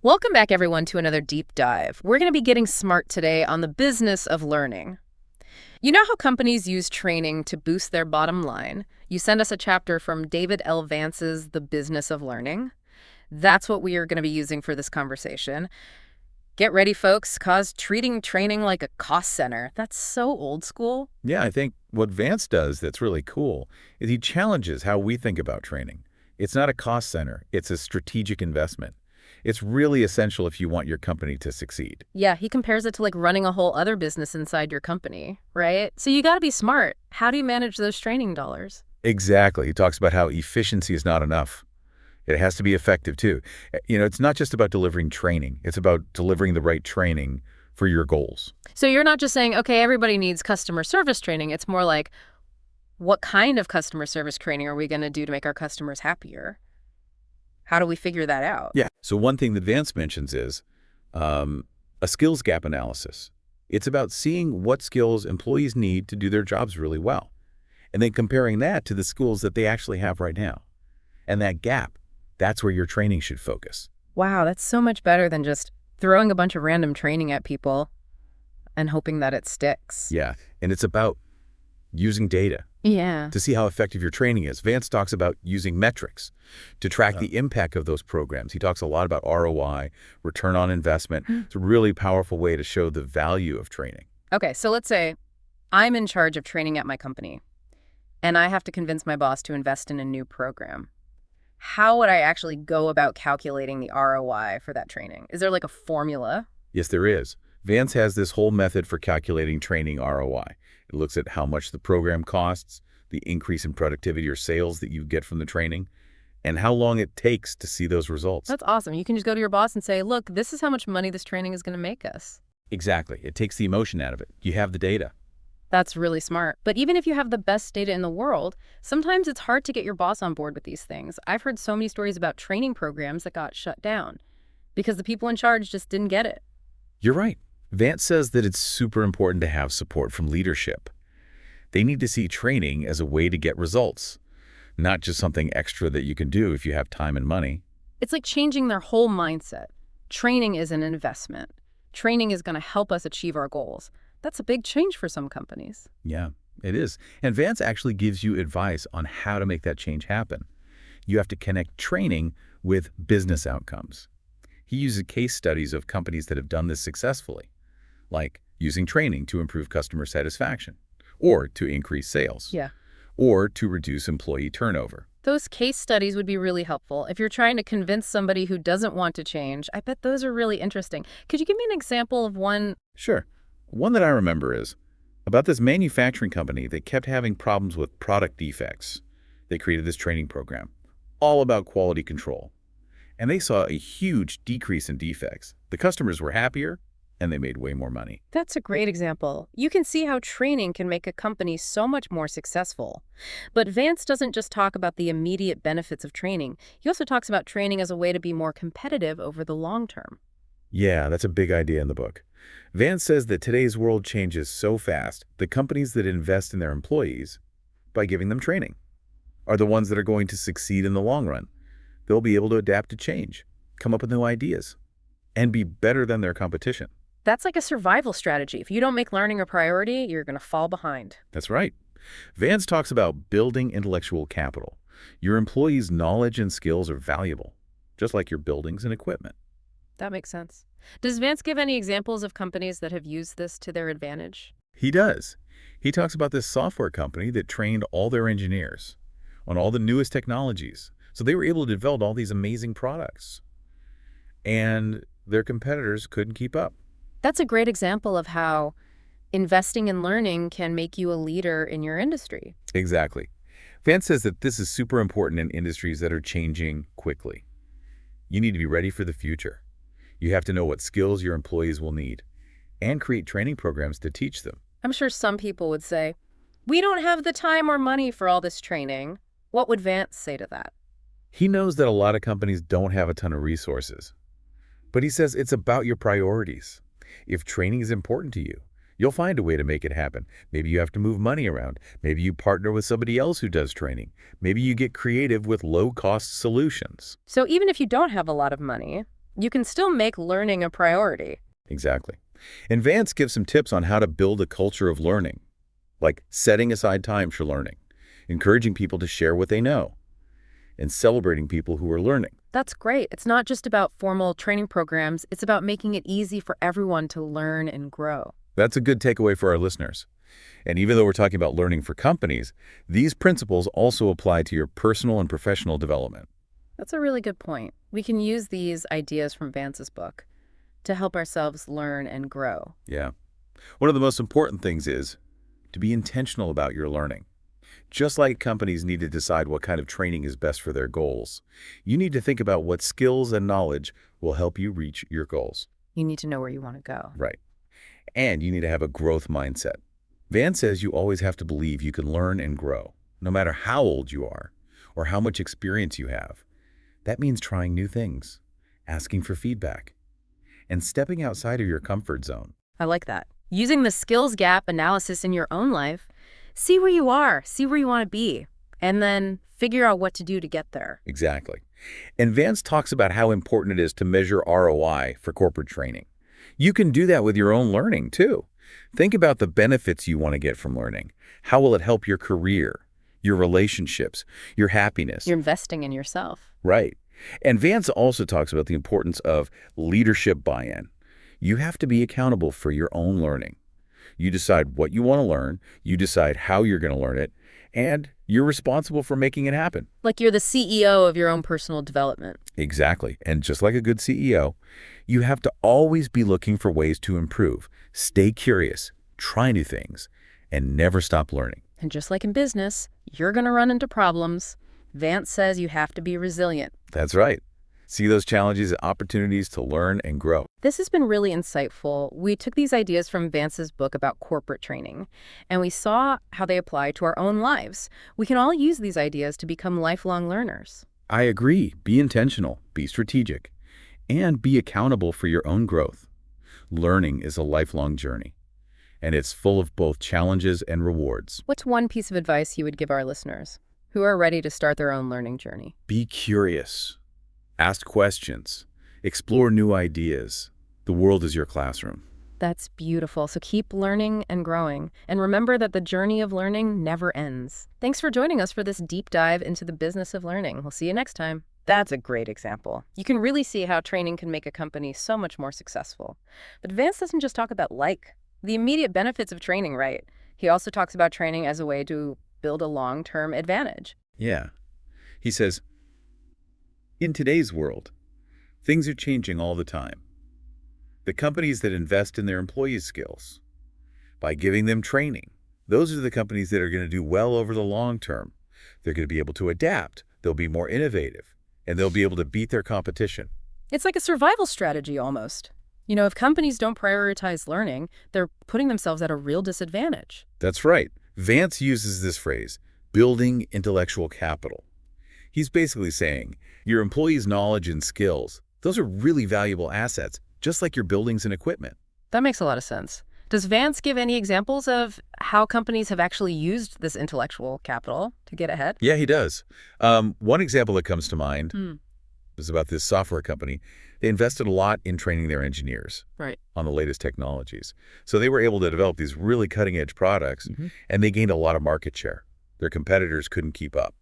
Welcome back, everyone, to another deep dive. We're going to be getting smart today on the business of learning. You know how companies use training to boost their bottom line? You sent us a chapter from David L. Vance's The Business of Learning. That's what we are going to be using for this conversation. Get ready, folks, cause treating training like a cost center. That's so old school. Yeah, I think what Vance does that's really cool is he challenges how we think about training. It's not a cost center, it's a strategic investment. It's really essential if you want your company to succeed. Yeah, he compares it to like running a whole other business inside your company, right? So you got to be smart. How do you manage those training dollars? Exactly. He talks about how efficiency is not enough. It has to be effective too. It's not just about delivering training. It's about delivering the right training for your goals. So you're not just saying, okay, everybody needs customer service training. It's more like, what kind of customer service training are we going to do to make our customers happier? How do we figure that out? Yeah. So one thing that Vance mentions is a skills gap analysis. It's about seeing what skills employees need to do their jobs really well, and then comparing that to the skills that they actually have right now. And that gap, that's where your training should focus. Wow, that's so much better than just throwing a bunch of random training at people and hoping that it sticks. Yeah. And it's about using data Yeah. to see how effective your training is. Vance talks about using metrics to track the impact of those programs. He talks a lot about ROI, return on investment. It's a really powerful way to show the value of training. Okay, so let's say I'm in charge of training at my company, and I have to convince my boss to invest in a new program. How would I actually go about calculating the ROI for that training? Is there like a formula? Yes, there is. Vance has this whole method for calculating training ROI. It looks at how much the program costs, the increase in productivity or sales that you get from the training, and how long it takes to see those results. That's awesome. You can just go to your boss and say, look, this is how much money this training is going to make us. Exactly. It takes the emotion out of it. You have the data. That's really smart. But even if you have the best data in the world, sometimes it's hard to get your boss on board with these things. I've heard so many stories about training programs that got shut down because the people in charge just didn't get it. You're right. Vance says that it's super important to have support from leadership. They need to see training as a way to get results, not just something extra that you can do if you have time and money. It's like changing their whole mindset. Training is an investment. Training is going to help us achieve our goals. That's a big change for some companies. Yeah, it is. And Vance actually gives you advice on how to make that change happen. You have to connect training with business outcomes. He uses case studies of companies that have done this successfully, like using training to improve customer satisfaction, or to increase sales, Yeah. or to reduce employee turnover. Those case studies would be really helpful. If you're trying to convince somebody who doesn't want to change, I bet those are really interesting. Could you give me an example of one? Sure. One that I remember is about this manufacturing company that kept having problems with product defects. They created this training program, all about quality control. And they saw a huge decrease in defects. The customers were happier, and they made way more money. That's a great example. You can see how training can make a company so much more successful. But Vance doesn't just talk about the immediate benefits of training. He also talks about training as a way to be more competitive over the long term. Yeah, that's a big idea in the book. Vance says that today's world changes so fast, the companies that invest in their employees by giving them training are the ones that are going to succeed in the long run. They'll be able to adapt to change, come up with new ideas, and be better than their competition. That's like a survival strategy. If you don't make learning a priority, you're going to fall behind. That's right. Vance talks about building intellectual capital. Your employees' knowledge and skills are valuable, just like your buildings and equipment. That makes sense. Does Vance give any examples of companies that have used this to their advantage? He does. He talks about this software company that trained all their engineers on all the newest technologies. So they were able to develop all these amazing products. And their competitors couldn't keep up. That's a great example of how investing in learning can make you a leader in your industry. Exactly. Vance says that this is super important in industries that are changing quickly. You need to be ready for the future. You have to know what skills your employees will need and create training programs to teach them. I'm sure some people would say, we don't have the time or money for all this training. What would Vance say to that? He knows that a lot of companies don't have a ton of resources, but he says it's about your priorities. If training is important to you, you'll find a way to make it happen. Maybe you have to move money around. Maybe you partner with somebody else who does training. Maybe you get creative with low-cost solutions. So even if you don't have a lot of money, You can still make learning a priority. Exactly. And Vance gives some tips on how to build a culture of learning, like setting aside time for learning, encouraging people to share what they know, and celebrating people who are learning. That's great. It's not just about formal training programs. It's about making it easy for everyone to learn and grow. That's a good takeaway for our listeners. And even though we're talking about learning for companies, these principles also apply to your personal and professional development. That's a really good point. We can use these ideas from Vance's book to help ourselves learn and grow. Yeah. One of the most important things is to be intentional about your learning. Just like companies need to decide what kind of training is best for their goals, you need to think about what skills and knowledge will help you reach your goals. You need to know where you want to go. Right. And you need to have a growth mindset. Vance says you always have to believe you can learn and grow, no matter how old you are or how much experience you have. That means trying new things, asking for feedback, and stepping outside of your comfort zone. I like that. Using the skills gap analysis in your own life, see where you are, see where you want to be, and then figure out what to do to get there. Exactly. And Vance talks about how important it is to measure ROI for corporate training. You can do that with your own learning, too. Think about the benefits you want to get from learning. How will it help your career, your relationships, your happiness? You're investing in yourself. Right. And Vance also talks about the importance of leadership buy-in. You have to be accountable for your own learning. You decide what you want to learn, you decide how you're going to learn it, and you're responsible for making it happen. Like you're the CEO of your own personal development. Exactly. And just like a good CEO, you have to always be looking for ways to improve. Stay curious, try new things, and never stop learning. And just like in business, you're going to run into problems. Vance says you have to be resilient. That's right. See those challenges as opportunities to learn and grow. This has been really insightful. We took these ideas from Vance's book about corporate training, and we saw how they apply to our own lives. We can all use these ideas to become lifelong learners. I agree. Be intentional, be strategic, and be accountable for your own growth. Learning is a lifelong journey, and it's full of both challenges and rewards. What's one piece of advice you would give our listeners who are ready to start their own learning journey? Be curious. Ask questions. Explore new ideas. The world is your classroom. That's beautiful. So keep learning and growing. And remember that the journey of learning never ends. Thanks for joining us for this deep dive into the business of learning. We'll see you next time. That's a great example. You can really see how training can make a company so much more successful. But Vance doesn't just talk about the immediate benefits of training, right? He also talks about training as a way to build a long-term advantage. Yeah. He says, in today's world, things are changing all the time. The companies that invest in their employees' skills, by giving them training, those are the companies that are going to do well over the long term. They're going to be able to adapt, they'll be more innovative, and they'll be able to beat their competition. It's like a survival strategy almost. You know, if companies don't prioritize learning, they're putting themselves at a real disadvantage. That's right. Vance uses this phrase, building intellectual capital. He's basically saying, your employees' knowledge and skills, those are really valuable assets, just like your buildings and equipment. That makes a lot of sense. Does Vance give any examples of how companies have actually used this intellectual capital to get ahead? Yeah, he does. One example that comes to mind is about this software company. They invested a lot in training their engineers on the latest technologies. So they were able to develop these really cutting-edge products, and they gained a lot of market share. Their competitors couldn't keep up.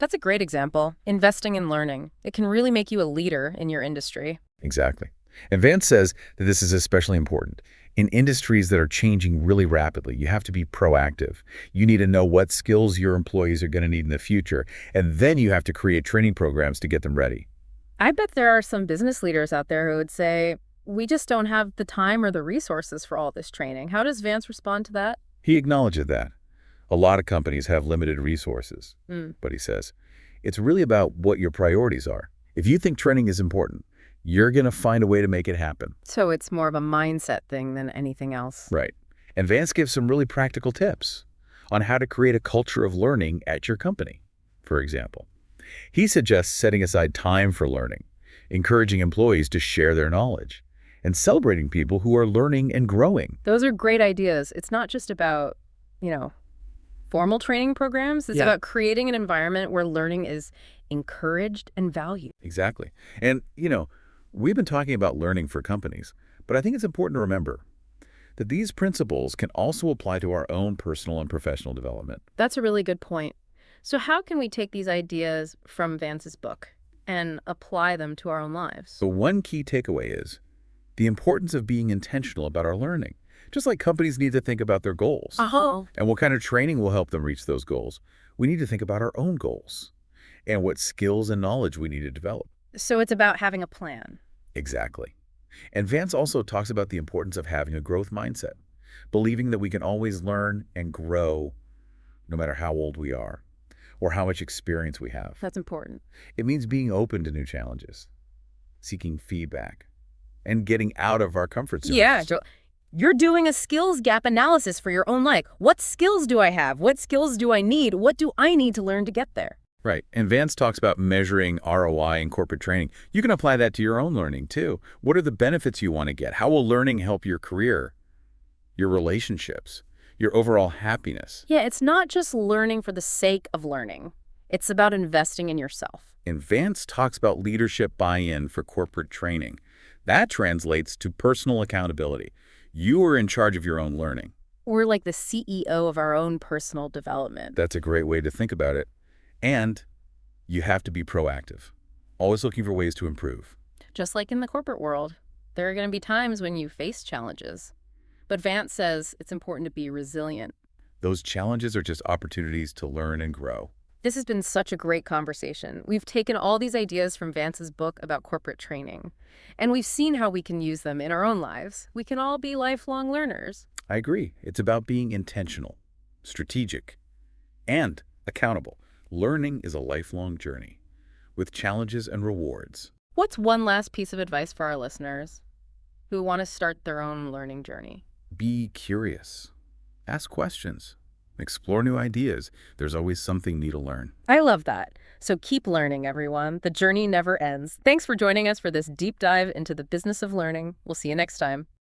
That's a great example. Investing in learning. It can really make you a leader in your industry. Exactly. And Vance says that this is especially important. In industries that are changing really rapidly, you have to be proactive. You need to know what skills your employees are going to need in the future, and then you have to create training programs to get them ready. I bet there are some business leaders out there who would say, we just don't have the time or the resources for all this training. How does Vance respond to that? He acknowledges that. A lot of companies have limited resources, but he says, it's really about what your priorities are. If you think training is important, you're going to find a way to make it happen. So it's more of a mindset thing than anything else. Right. And Vance gives some really practical tips on how to create a culture of learning at your company, for example. He suggests setting aside time for learning, encouraging employees to share their knowledge, and celebrating people who are learning and growing. Those are great ideas. It's not just about, formal training programs. It's about creating an environment where learning is encouraged and valued. Exactly. And, We've been talking about learning for companies, but I think it's important to remember that these principles can also apply to our own personal and professional development. That's a really good point. So how can we take these ideas from Vance's book and apply them to our own lives? So one key takeaway is the importance of being intentional about our learning. Just like companies need to think about their goals and what kind of training will help them reach those goals, we need to think about our own goals and what skills and knowledge we need to develop. So it's about having a plan. Exactly. And Vance also talks about the importance of having a growth mindset, believing that we can always learn and grow no matter how old we are or how much experience we have. That's important. It means being open to new challenges, seeking feedback, and getting out of our comfort zones. Yeah, you're doing a skills gap analysis for your own life. What skills do I have? What skills do I need? What do I need to learn to get there? Right. And Vance talks about measuring ROI in corporate training. You can apply that to your own learning, too. What are the benefits you want to get? How will learning help your career, your relationships, your overall happiness? Yeah, it's not just learning for the sake of learning. It's about investing in yourself. And Vance talks about leadership buy-in for corporate training. That translates to personal accountability. You are in charge of your own learning. We're like the CEO of our own personal development. That's a great way to think about it. And you have to be proactive, always looking for ways to improve. Just like in the corporate world, there are going to be times when you face challenges. But Vance says it's important to be resilient. Those challenges are just opportunities to learn and grow. This has been such a great conversation. We've taken all these ideas from Vance's book about corporate training, and we've seen how we can use them in our own lives. We can all be lifelong learners. I agree. It's about being intentional, strategic, and accountable. Learning is a lifelong journey with challenges and rewards. What's one last piece of advice for our listeners who want to start their own learning journey? Be curious. Ask questions. Explore new ideas. There's always something new to learn. I love that. So keep learning, everyone. The journey never ends. Thanks for joining us for this deep dive into the business of learning. We'll see you next time.